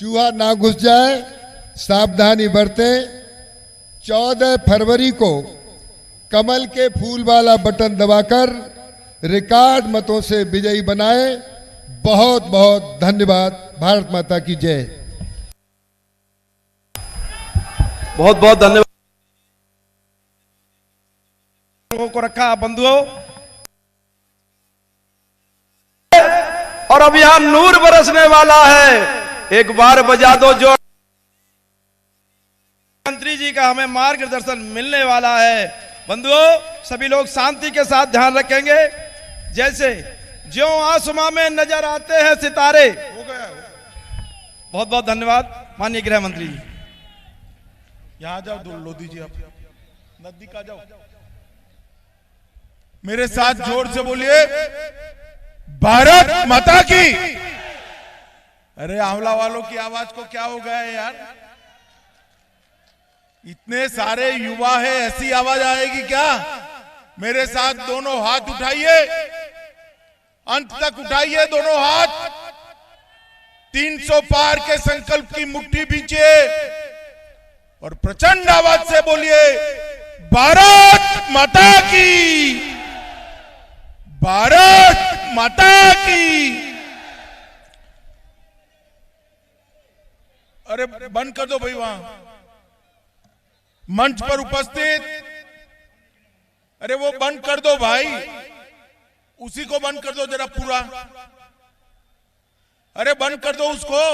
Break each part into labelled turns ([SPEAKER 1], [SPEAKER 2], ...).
[SPEAKER 1] चूहा ना घुस जाए, सावधानी बरतें। 14 फरवरी को कमल के फूल वाला बटन दबाकर रिकॉर्ड मतों से विजयी बनाए। बहुत बहुत धन्यवाद। भारत माता की जय।
[SPEAKER 2] बहुत बहुत धन्यवाद को रखा बंधुओं। और अब यहां नूर बरसने वाला है। एक बार बजा दो जो मंत्री जी का हमें मार्गदर्शन मिलने वाला है। बंधुओं, सभी लोग शांति के साथ ध्यान रखेंगे। जैसे ज्यों आसमां में नजर आते हैं सितारे। हो गया। बहुत बहुत धन्यवाद माननीय गृह मंत्री जी।
[SPEAKER 3] यहां जाओ, लोधी जी, आप नजदीक आ जाओ। मेरे साथ जोर से बोलिए, भारत माता की। अरे आंवला वालों की आवाज को क्या हो गया है यार? इतने सारे युवा है, ऐसी आवाज आएगी क्या? मेरे साथ दोनों हाथ उठाइए, अंत तक उठाइए दोनों हाथ। 300 पार के संकल्प की मुट्ठी बीचिए और प्रचंड आवाज से बोलिए, भारत माता की, भारत माता की। अरे बंद कर दो भाई वहां मंच पर उपस्थित। अरे वो बंद कर दो भाई, उसी को बंद कर दो जरा पूरा। अरे बंद कर दो उसको।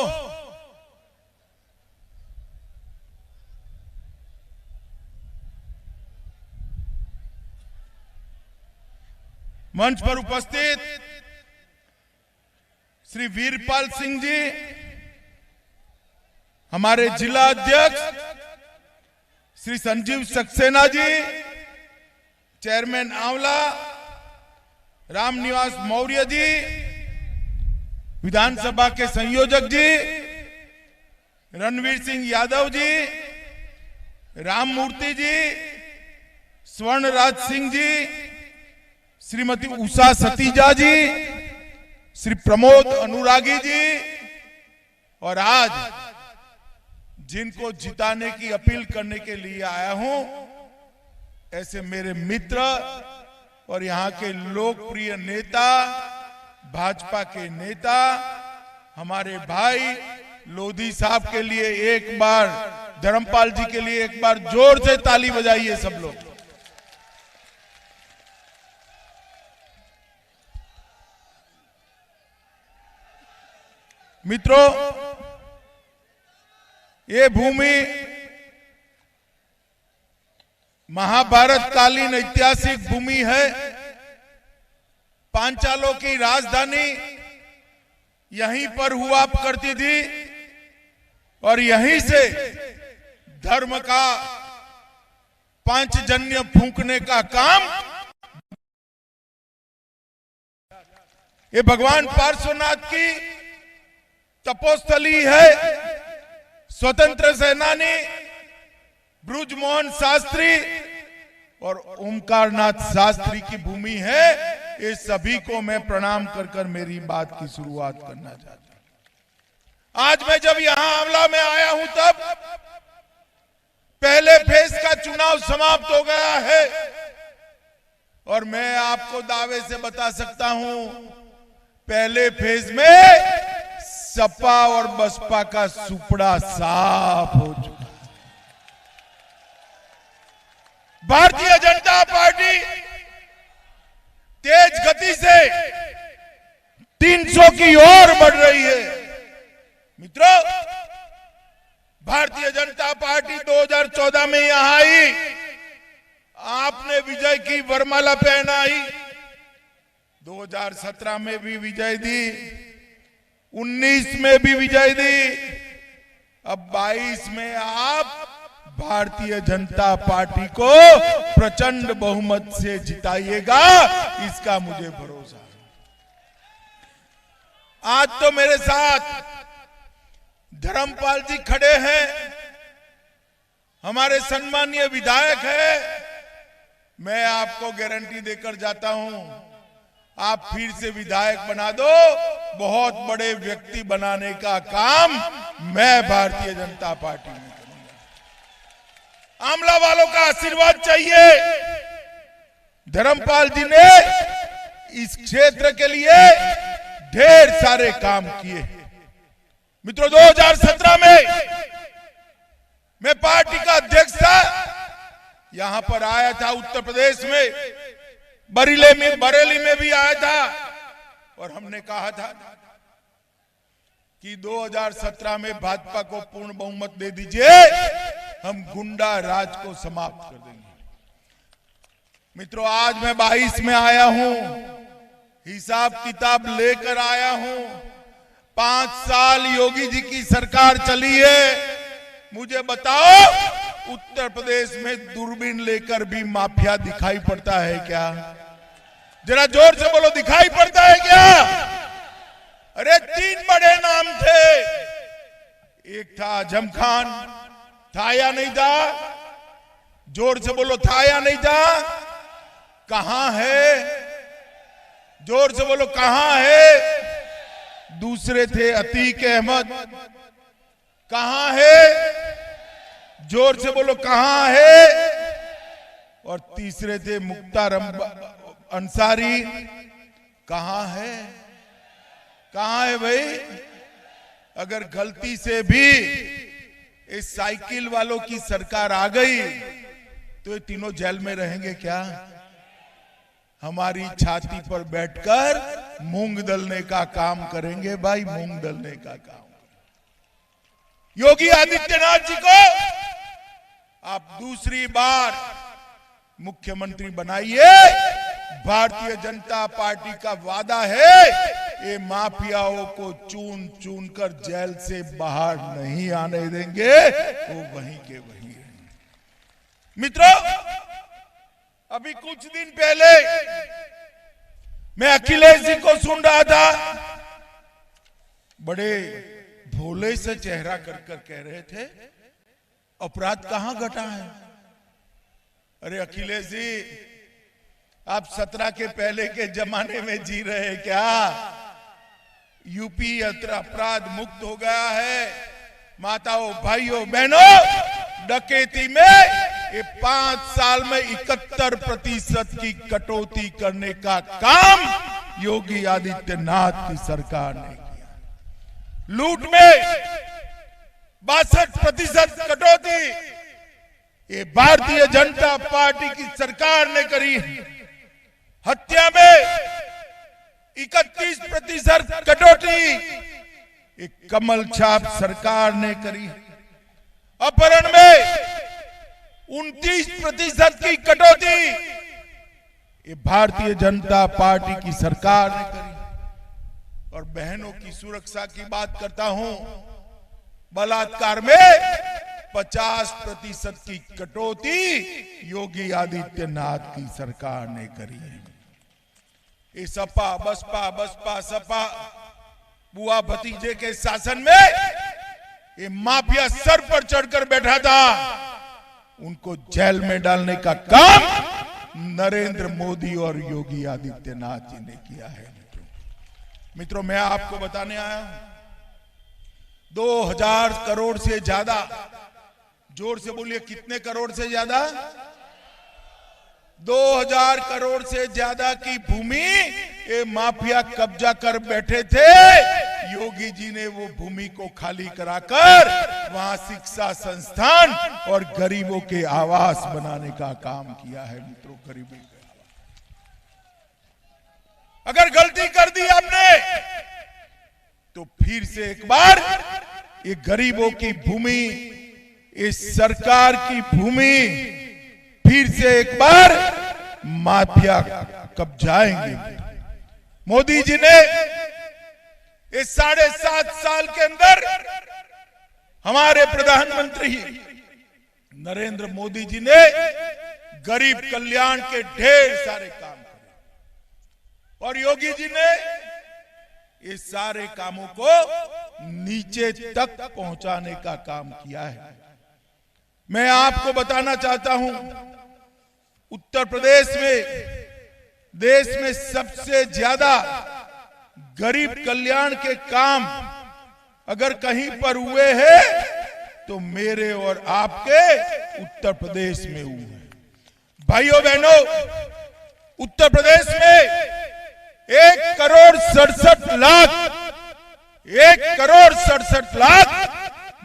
[SPEAKER 3] मंच पर उपस्थित श्री वीरपाल सिंह जी, हमारे जिला अध्यक्ष श्री संजीव सक्सेना जी, चेयरमैन आंवला रामनिवास मौर्य जी, विधानसभा के संयोजक जी रणवीर सिंह यादव जी, राममूर्ति जी, स्वर्णराज सिंह जी, श्रीमती उषा सतीजा जी, श्री प्रमोद अनुरागी जी, और आज जिनको जिताने की अपील करने के लिए आया हूं, ऐसे मेरे मित्र और यहां के लोकप्रिय नेता, भाजपा के नेता, हमारे भाई लोधी साहब के लिए एक बार, धर्मपाल जी के लिए एक बार जोर से ताली बजाइए सब लोग। मित्रों, ये भूमि महाभारत कालीन ऐतिहासिक भूमि है। पांचालों की राजधानी यहीं पर हुआ करती थी और यहीं से धर्म का पांचजन्य फूंकने का काम ये भगवान पार्श्वनाथ की तपोस्थली है। स्वतंत्र सेनानी बृजमोहन शास्त्री और ओमकारनाथ शास्त्री की भूमि है। ये सभी को मैं प्रणाम कर कर मेरी बात की शुरुआत करना चाहता हूं। आज मैं जब यहां आंवला में आया हूं, तब पहले फेज का चुनाव समाप्त हो गया है और मैं आपको दावे से बता सकता हूं, पहले फेज में सपा और बसपा का सुपड़ा साफ हो चुका। भारतीय जनता पार्टी तेज गति से 300 की ओर बढ़ रही है। मित्रों, भारतीय जनता पार्टी 2014 में यहां आई, आपने विजय की वरमाला पहनाई। 2017 में भी विजय दी, 19 में भी विजय दी, अब 22 में आप भारतीय जनता पार्टी को प्रचंड बहुमत से जिताइएगा, इसका मुझे भरोसा है। आज तो मेरे साथ धर्मपाल जी खड़े हैं, हमारे सम्मानीय विधायक हैं। मैं आपको गारंटी देकर जाता हूं, आप फिर से विधायक बना दो, बहुत बड़े व्यक्ति बनाने का काम मैं भारतीय जनता पार्टी में करूंगा। आमला वालों का आशीर्वाद चाहिए। धर्मपाल जी ने इस क्षेत्र के लिए ढेर सारे काम किए। मित्रों, 2017 में मैं पार्टी का अध्यक्ष था, यहां पर आया था उत्तर प्रदेश में, बरेली में भी आया था और हमने कहा था कि 2017 में भाजपा को पूर्ण बहुमत दे दीजिए, हम गुंडा राज को समाप्त कर देंगे। मित्रों, आज मैं 22 में आया हूं, हिसाब किताब लेकर आया हूं। 5 साल योगी जी की सरकार चली है। मुझे बताओ, उत्तर प्रदेश में दूरबीन लेकर भी माफिया दिखाई पड़ता है क्या? जरा जोर से बोलो, दिखाई पड़ता है क्या? अरे 3 बड़े नाम थे, एक था आजम खान, था या नहीं था? जोर से बोलो, था या नहीं था? कहां है? जोर से बोलो, कहां है? दूसरे थे अतीक अहमद, कहां है? जोर से बोलो, कहां है? और तीसरे थे मुख्तार अंसारी, कहां है? कहां है भाई? अगर गलती से भी इस साइकिल वालों की सरकार आ गई तो ये तीनों जेल में रहेंगे क्या? हमारी छाती पर बैठकर मूंग दलने का काम करेंगे भाई, मूंग दलने का काम। योगी आदित्यनाथ जी को आप दूसरी बार मुख्यमंत्री बनाइए। भारतीय जनता पार्टी का वादा है, ये माफियाओं को चून चून कर जेल से बाहर नहीं आने देंगे, वो वहीं के वहीं रहेंगे। मित्रों, अभी कुछ दिन पहले मैं अखिलेश जी को सुन रहा था, बड़े भोले से चेहरा कर कर कह रहे थे, अपराध कहां घटा है? अरे अखिलेश जी, आप 17 के पहले के जमाने में जी रहे हैं क्या? यूपी अपराध मुक्त हो गया है। माताओं, भाइयों, बहनों, डकैती में ये 5 साल में 71% की कटौती करने का काम योगी आदित्यनाथ की सरकार ने किया। लूट में 62% कटौती ये भारतीय जनता पार्टी की सरकार ने करी। हत्या में 31% कटौती एक कमल छाप सरकार ने करी। अपहरण में 29% की कटौती ये भारतीय जनता पार्टी की सरकार ने करी। और बहनों की सुरक्षा की बात करता हूं, बलात्कार में 50% की कटौती योगी आदित्यनाथ की सरकार ने करी है। ये सपा बसपा सपा बुआ भतीजे के शासन में ये माफिया सर पर चढ़कर बैठा था, उनको जेल में डालने का काम नरेंद्र मोदी और योगी आदित्यनाथ जी ने किया है। मित्रों, मैं आपको बताने आया हूं, 2000 करोड़ से ज्यादा, जोर से बोलिए, कितने करोड़ से ज्यादा? 2000 करोड़ से ज्यादा की भूमि ये माफिया कब्जा कर बैठे थे। योगी जी ने वो भूमि को खाली कराकर वहां शिक्षा संस्थान और गरीबों के आवास बनाने का काम किया है। मित्रों, गरीबों के अगर गलती कर दी आपने तो फिर से एक बार ये गरीबों की भूमि, इस सरकार की भूमि फिर से एक बार माफिया कब्जाएंगे। मोदी जी ने इस 7.5 साल के अंदर, हमारे प्रधानमंत्री नरेंद्र मोदी जी ने गरीब कल्याण के ढेर सारे काम करे और योगी जी ने इस सारे कामों को नीचे तक पहुंचाने का काम किया है। मैं आपको बताना चाहता हूं, उत्तर प्रदेश में देश में सबसे ज्यादा गरीब कल्याण के काम अगर कहीं पर हुए हैं तो मेरे और आपके उत्तर प्रदेश में हुए हैं। भाइयों बहनों, उत्तर प्रदेश में 1,67,00,000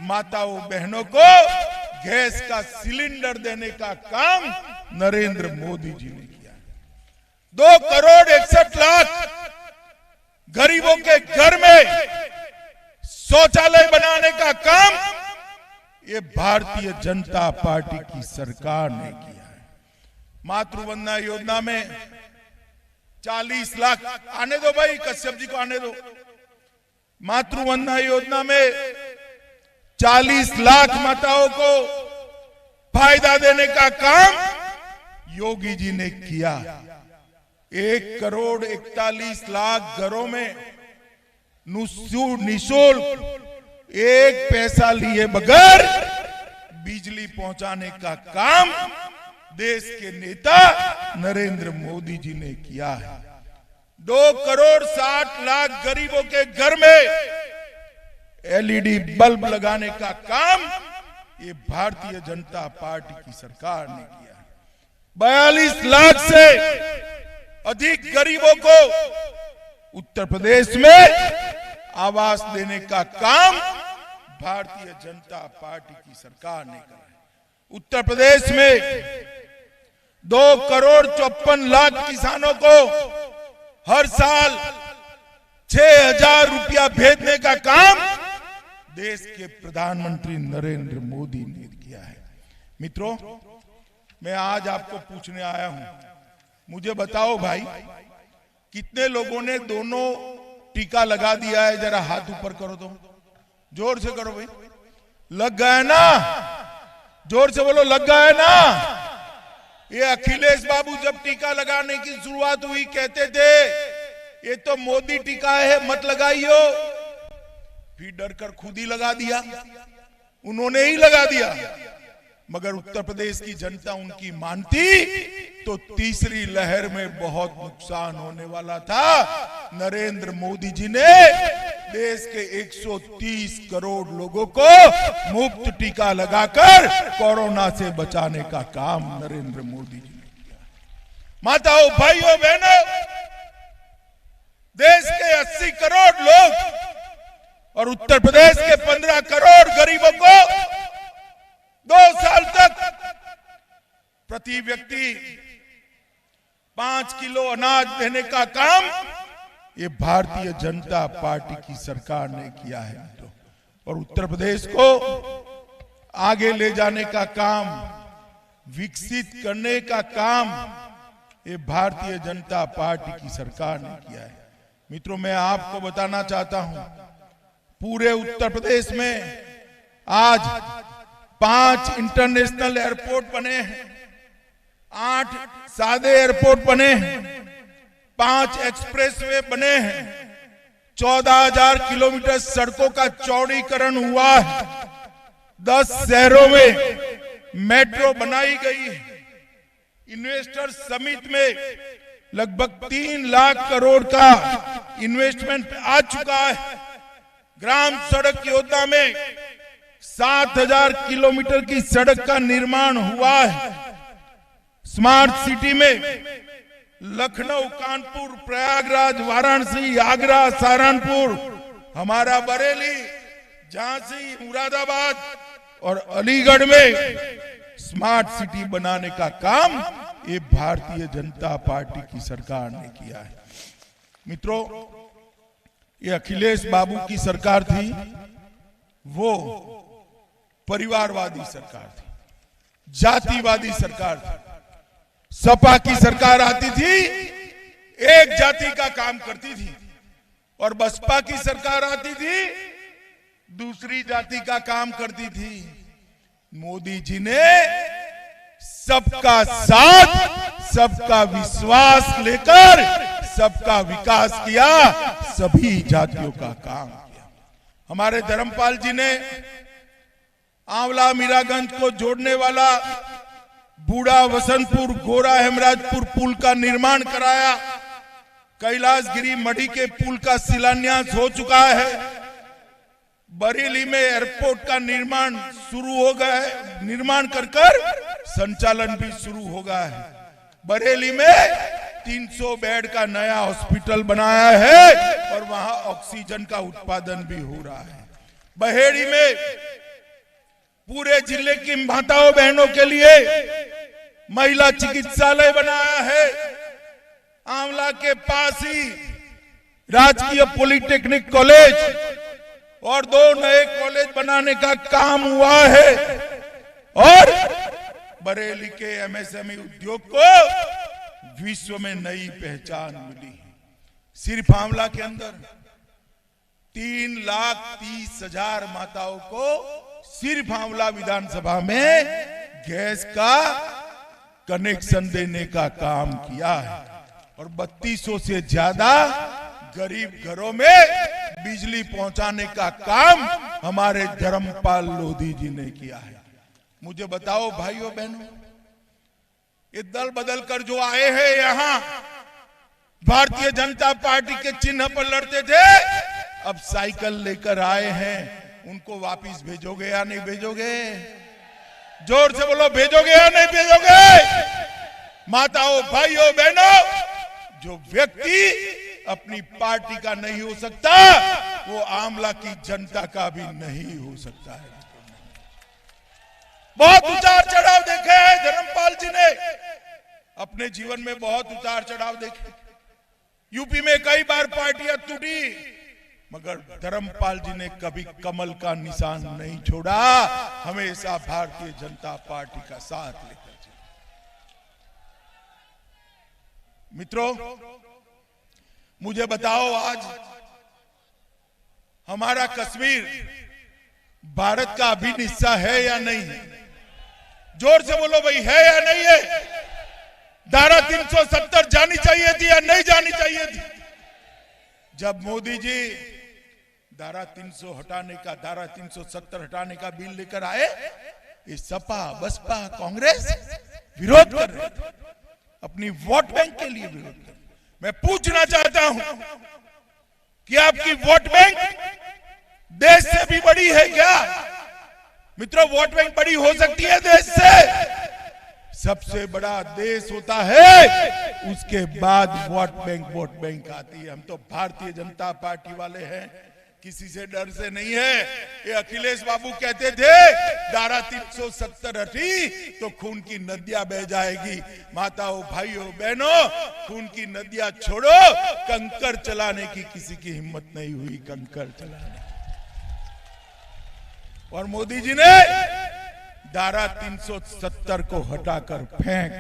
[SPEAKER 3] माताओं बहनों को गैस का सिलेंडर देने का काम नरेंद्र मोदी जी ने किया। 2,61,00,000 गरीबों के घर में शौचालय बनाने का काम ये भारतीय जनता पार्टी की सरकार ने किया है। मातृवंदना योजना में 40 लाख, आने दो भाई, कश्यप जी को आने दो। मातृवंदना योजना में 40 लाख माताओं को फायदा देने का काम योगी जी ने किया। 1,41,00,000 घरों में निःशुल्क 1 पैसा लिए बगैर बिजली पहुंचाने का काम देश के नेता नरेंद्र मोदी जी ने किया है। 2,60,00,000 गरीबों के घर में एलईडी बल्ब लगाने का काम ये भारतीय जनता पार्टी की सरकार ने किया है। 42 लाख से अधिक गरीबों को उत्तर प्रदेश में आवास देने का काम भारतीय जनता पार्टी की सरकार ने करा है। उत्तर प्रदेश में 2,54,00,000 किसानों को हर साल 6,000 रुपया भेजने का काम देश के प्रधानमंत्री नरेंद्र मोदी ने किया है। मित्रों, मैं आज आपको पूछने आया हूं, मुझे बताओ भाई, कितने लोगों ने दोनों टीका लगा दिया है? जरा हाथ ऊपर करो, तो जोर से करो भाई। लग गया ना? जोर से बोलो, लग गया ना? ये अखिलेश बाबू जब टीका लगाने की शुरुआत हुई कहते थे ये तो मोदी टीका है, मत लगाइयो। फिर डर कर खुद ही लगा दिया, उन्होंने ही लगा दिया। मगर उत्तर प्रदेश की जनता उनकी मानती तो तीसरी लहर में बहुत नुकसान होने वाला था। नरेंद्र मोदी जी ने देश के 130 करोड़ लोगों को मुफ्त टीका लगाकर कोरोना से बचाने का काम नरेंद्र मोदी जी ने किया। माताओं, भाइयों, बहनों, देश के 80 करोड़ लोग और उत्तर प्रदेश के 15 करोड़ गरीबों को 2 साल तक प्रति व्यक्ति 5 किलो अनाज देने का काम ये भारतीय जनता पार्टी की सरकार ने किया है। और उत्तर प्रदेश को आगे ले जाने का काम, विकसित करने का काम ये भारतीय जनता पार्टी की सरकार ने किया है। मित्रों, मैं आपको बताना चाहता हूं, पूरे उत्तर प्रदेश में आज 5 इंटरनेशनल एयरपोर्ट बने हैं, 8 सादे एयरपोर्ट बने हैं, 5 एक्सप्रेसवे बने हैं, 14,000 किलोमीटर सड़कों का चौड़ीकरण हुआ है, 10 शहरों में मेट्रो बनाई गई है। इन्वेस्टर समिट में लगभग 3 लाख करोड़ का इन्वेस्टमेंट आ चुका है। ग्राम सड़क योजना में 7,000 किलोमीटर की सड़क का निर्माण हुआ है। स्मार्ट सिटी में लखनऊ, कानपुर, प्रयागराज, वाराणसी, आगरा, सहारनपुर, हमारा बरेली, झांसी, मुरादाबाद और अलीगढ़ में स्मार्ट सिटी बनाने का काम ये भारतीय जनता पार्टी की सरकार ने किया है। मित्रों, ये अखिलेश बाबू की सरकार थी, वो परिवारवादी सरकार थी, जातिवादी सरकार थी। सपा की सरकार आती थी, एक जाति का काम करती थी, और बसपा की सरकार आती थी, दूसरी जाति का काम करती थी। मोदी जी ने सबका साथ, सबका विश्वास लेकर सबका विकास किया, सभी जातियों का काम किया। हमारे धर्मपाल जी ने आंवला मीरागंज को जोड़ने वाला बूढ़ा वसंतपुर गोरा हेमराजपुर पुल का निर्माण कराया। कैलाशगिरी मढ़ी के पुल का शिलान्यास हो चुका है। बरेली में एयरपोर्ट का निर्माण शुरू हो गया है, निर्माण कर संचालन भी शुरू हो गया है। बरेली में 300 बेड का नया हॉस्पिटल बनाया है और वहां ऑक्सीजन का उत्पादन भी हो रहा है। बहेड़ी में पूरे जिले की माताओं बहनों के लिए महिला चिकित्सालय बनाया है। आंवला के पास ही राजकीय पॉलिटेक्निक कॉलेज और 2 नए कॉलेज बनाने का काम हुआ है और बरेली के एमएसएमई उद्योग को विश्व में नई पहचान मिली है। सिर्फ आंवला के अंदर 3,30,000 माताओं को सिर्फ आंवला विधानसभा में गैस का कनेक्शन देने का काम किया है और 3200 से ज्यादा गरीब घरों में बिजली पहुंचाने का काम हमारे धर्मपाल लोधी जी ने किया है। मुझे बताओ भाइयों बहनों, ये दल बदल कर जो आए हैं यहां भारतीय जनता पार्टी के चिन्ह पर लड़ते थे, अब साइकिल लेकर आए हैं, उनको वापिस भेजोगे या नहीं भेजोगे? जोर से बोलो, भेजोगे या नहीं भेजोगे? माताओं भाइयों बहनों, जो व्यक्ति अपनी पार्टी का नहीं हो सकता वो आंवला की जनता का भी नहीं हो सकता है। बहुत उतार चढ़ाव देखे हैं धर्मपाल जी ने, अपने जीवन में बहुत उतार चढ़ाव देखे। यूपी में कई बार पार्टियां टूटी, मगर धर्मपाल जी ने कभी कमल का निशान नहीं छोड़ा, हमेशा भारतीय जनता पार्टी का साथ लेकर चले। मित्रों, मुझे बताओ आज हमारा कश्मीर भारत का अभिन्न हिस्सा है या नहीं है? जोर से बोलो भाई, है या नहीं है? धारा 370 जानी चाहिए थी या नहीं जानी चाहिए थी? जब मोदी जी धारा 370 हटाने का बिल लेकर आए, ये सपा बसपा कांग्रेस विरोध कर रहे थे, अपनी वोट बैंक के लिए विरोध कर। मैं पूछना चाहता हूं कि आपकी वोट बैंक देश से भी बड़ी है क्या? मित्रों, वोट बैंक बड़ी हो सकती है देश से? सबसे बड़ा देश होता है, उसके बाद वोट बैंक आती है। हम तो भारतीय जनता पार्टी वाले हैं, किसी से डर से नहीं है। ये अखिलेश बाबू कहते थे धारा 370 हटी तो खून की नदियां बह जाएगी। माताओं भाइयों बहनों, खून की नदियां छोड़ो, कंकर चलाने की किसी की हिम्मत नहीं हुई, कंकर चलाने। और मोदी जी ने धारा 370 को हटाकर फेंक,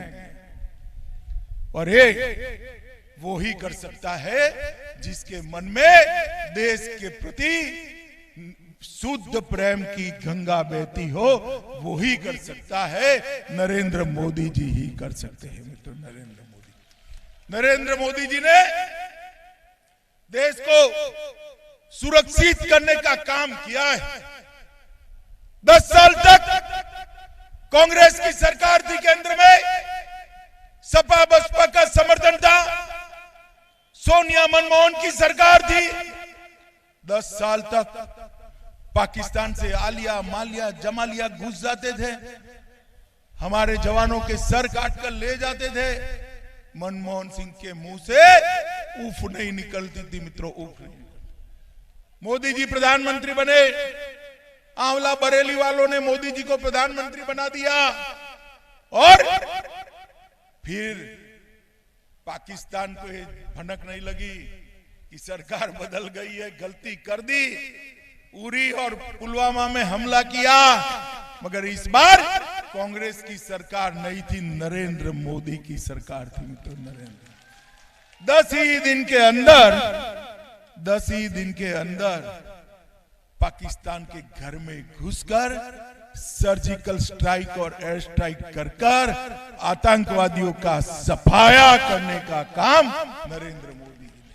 [SPEAKER 3] और ये वो ही कर सकता है जिसके मन में देश के प्रति शुद्ध प्रेम की गंगा बहती हो, वो ही कर सकता है। नरेंद्र मोदी जी ही कर सकते हैं मित्रों। नरेंद्र मोदी जी ने देश को सुरक्षित करने का काम किया है। 10 साल तक कांग्रेस की सरकार थी केंद्र में, सपा बसपा का समर्थन था, सोनिया मनमोहन की सरकार थी। 10 साल तक पाकिस्तान से आलिया मालिया जमालिया घुस जाते थे, हमारे जवानों के सर काटकर ले जाते थे। मनमोहन सिंह के मुंह से उफ नहीं निकलती थी मित्रों, उफ नहीं। मोदी जी प्रधानमंत्री बने, आंवला बरेली वालों ने मोदी जी को प्रधानमंत्री बना दिया, और फिर पाकिस्तान को भनक नहीं लगी कि सरकार बदल गई है, गलती कर दी, उरी और पुलवामा में हमला किया। मगर इस बार कांग्रेस की सरकार नहीं थी, नरेंद्र मोदी की सरकार थी मित्रों। नरेंद्र 10 ही दिन के अंदर पाकिस्तान के घर में घुसकर सर्जिकल स्ट्राइक और एयर स्ट्राइक कर आतंकवादियों का सफाया करने का काम नरेंद्र मोदी जी ने किया।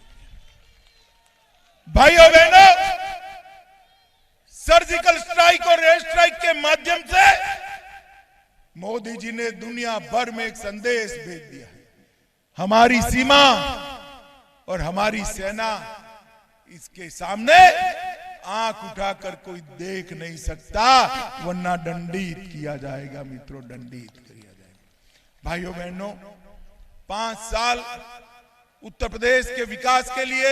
[SPEAKER 3] भाइयों बहनों, सर्जिकल स्ट्राइक और एयर स्ट्राइक के माध्यम से मोदी जी ने दुनिया भर में एक संदेश भेज दिया है। हमारी सीमा और हमारी सेना इसके सामने आंख उठाकर कोई देख नहीं सकता, वरना दंडित किया जाएगा मित्रों, दंडित किया जाएगा। भाइयों बहनों, 5 साल उत्तर प्रदेश के विकास के लिए,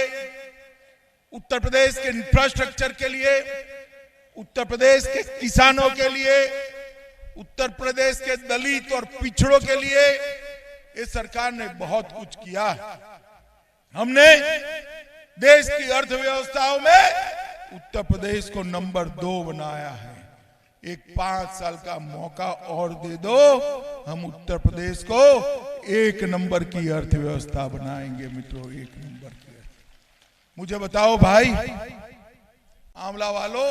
[SPEAKER 3] उत्तर प्रदेश के इंफ्रास्ट्रक्चर के लिए, उत्तर प्रदेश के किसानों के लिए, उत्तर प्रदेश के दलित और पिछड़ों के लिए इस सरकार ने बहुत कुछ किया। हमने देश की अर्थव्यवस्थाओं में उत्तर प्रदेश को नंबर 2 बनाया है। एक 5 साल का मौका और दे दो, हम उत्तर प्रदेश को 1 नंबर की अर्थव्यवस्था बनाएंगे मित्रों, 1 नंबर की। मुझे बताओ भाई, आंवला वालों,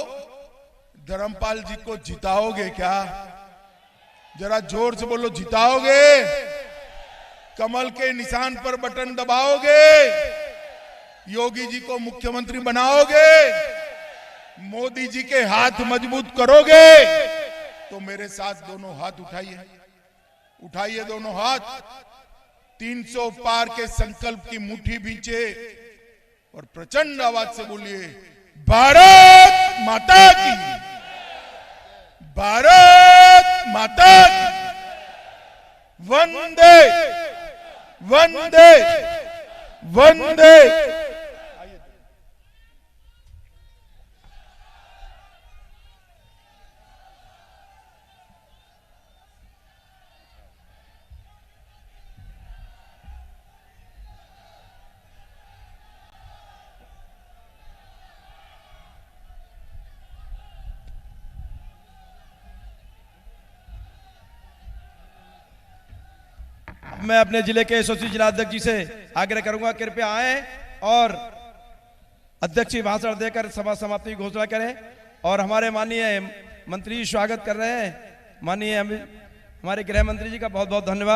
[SPEAKER 3] धर्मपाल जी को जिताओगे क्या? जरा जोर से बोलो, जिताओगे? कमल के निशान पर बटन दबाओगे? योगी जी को मुख्यमंत्री बनाओगे? मोदी जी के हाथ मजबूत करोगे? तो मेरे साथ दोनों हाथ उठाइए, उठाइए दोनों हाथ, 300 पार के संकल्प की मुट्ठी भींचे और प्रचंड आवाज से बोलिए, भारत माता की, भारत माता की, वंदे वंदे वंदे।
[SPEAKER 2] मैं अपने जिले के एसोसिएशन जिलाध्यक्ष जी से आग्रह करूंगा, कृपया आए और अध्यक्ष जी भाषण देकर सभा समाप्ति की घोषणा करें। और हमारे माननीय मंत्री स्वागत कर रहे हैं। माननीय हमारे गृह मंत्री जी का बहुत बहुत धन्यवाद।